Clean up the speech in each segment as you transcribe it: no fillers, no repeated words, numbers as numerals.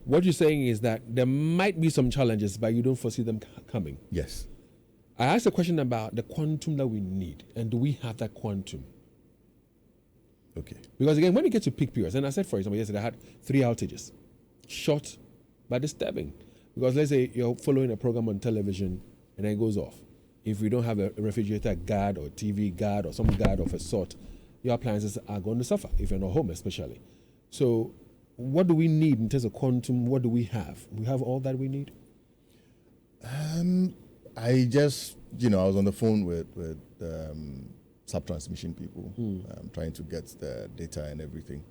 what you're saying is that there might be some challenges, but you don't foresee them coming. Yes. I asked a question about the quantum that we need, and do we have that quantum? Okay. Because again, when you get to peak periods, and I said, for example, yesterday I had 3 outages, short but disturbing. Because let's say you're following a program on television and then it goes off. If you don't have a refrigerator guard or TV guard or some guard of a sort, your appliances are going to suffer, if you're not home especially. So what do we need in terms of quantum? What do we have? We have all that we need? I just, I was on the phone with sub-transmission people, trying to get the data and everything.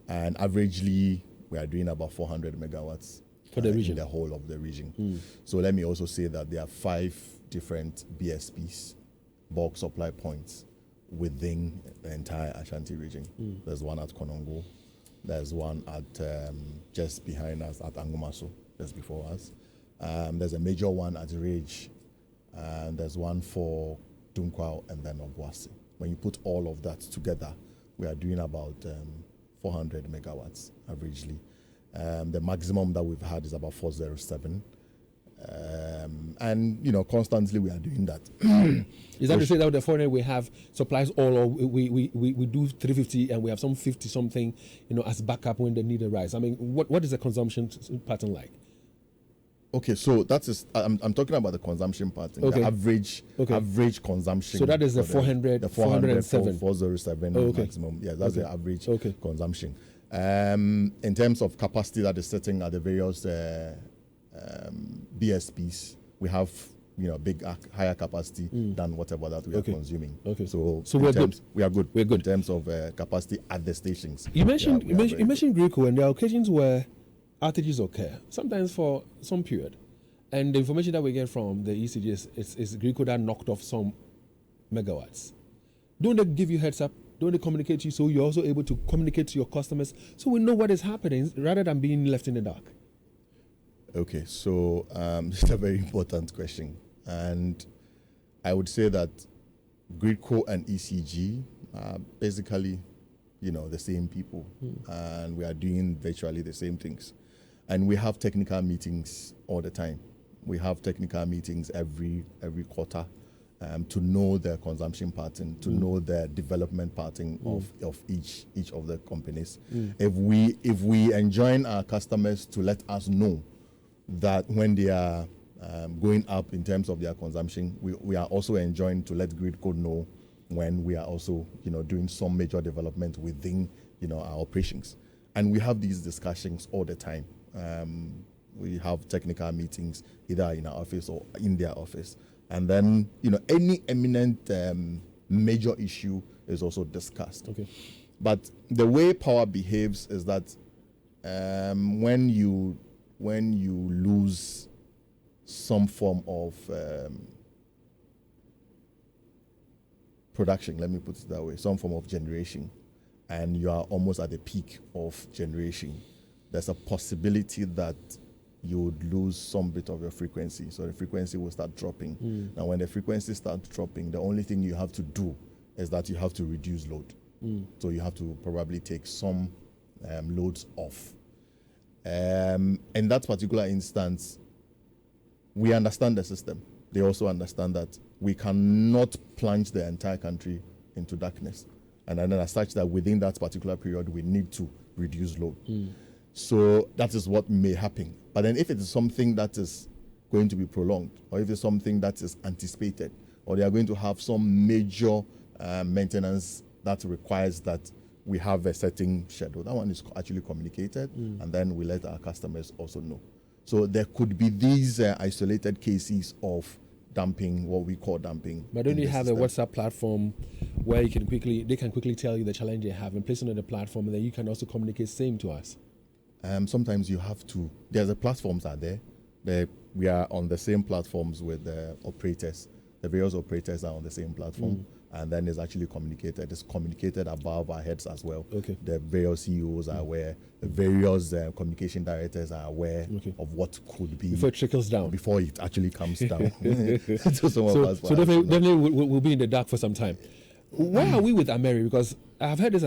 And averagely, we are doing about 400 megawatts for the region, in the whole of the region. So let me also say that there are 5 different BSPs, bulk supply points, within the entire Ashanti region. There's one at Konongo. There's one at just behind us at Anwomaso, just before us. There's a major one at Rage. And there's one for Dunkwao and then Obuasi. When you put all of that together, we are doing about 400 megawatts averagely. The maximum that we've had is about 407. And, constantly we are doing that. Is that to say that the 400 we have supplies all, or we do 350 and we have some 50 something, as backup when the need arises? I mean, what is the consumption pattern like? Okay, so that is, I'm talking about the consumption pattern, the average consumption. So that is the 400, the 407. 407 maximum. Yeah, that's the average consumption. In terms of capacity that is sitting at the various BSPs, we have higher capacity than whatever that we are consuming. Okay. So we're good. We are good. We're good in terms of capacity at the stations. You mentioned Greco, and there are occasions where outages occur, sometimes for some period. And the information that we get from the ECG is Greco that knocked off some megawatts. Don't they give you heads up? Don't they communicate to you so you're also able to communicate to your customers so we know what is happening rather than being left in the dark? Okay, so this is a very important question. And I would say that Greco and ECG are basically, the same people. And we are doing virtually the same things. And we have technical meetings all the time. We have technical meetings every quarter to know the consumption pattern, to know the development pattern of each of the companies. If we enjoin our customers to let us know that when they are going up in terms of their consumption, we are also enjoined to let Gridco know when we are also doing some major development within our operations. And we have these discussions all the time. We have technical meetings either in our office or in their office. And then, any imminent major issue is also discussed. Okay. But the way power behaves is that when you lose some form of production, let me put it that way, some form of generation, and you are almost at the peak of generation, there's a possibility that you would lose some bit of your frequency. So the frequency will start dropping. Now, when the frequency starts dropping, the only thing you have to do is that you have to reduce load. So you have to probably take some loads off. In that particular instance, we understand the system. They also understand that we cannot plunge the entire country into darkness. And then as such that within that particular period, we need to reduce load. So that is what may happen. But then if it is something that is going to be prolonged, or if it's something that is anticipated, or they are going to have some major maintenance that requires that we have a certain schedule, that one is actually communicated, and then we let our customers also know. So there could be these isolated cases of dumping, what we call dumping. But don't you have a WhatsApp platform where they can quickly tell you the challenge they have and place it on the platform, and then you can also communicate same to us? Sometimes you have to. There's the platforms are there. We are on the same platforms with the operators. The various operators are on the same platform, and then it's actually communicated. It's communicated above our heads as well. Okay. The various CEOs are aware. The various communication directors are aware of what could be before it trickles down. Before it actually comes down. So definitely we'll be in the dark for some time. Where are we with Ameri? Because I've heard this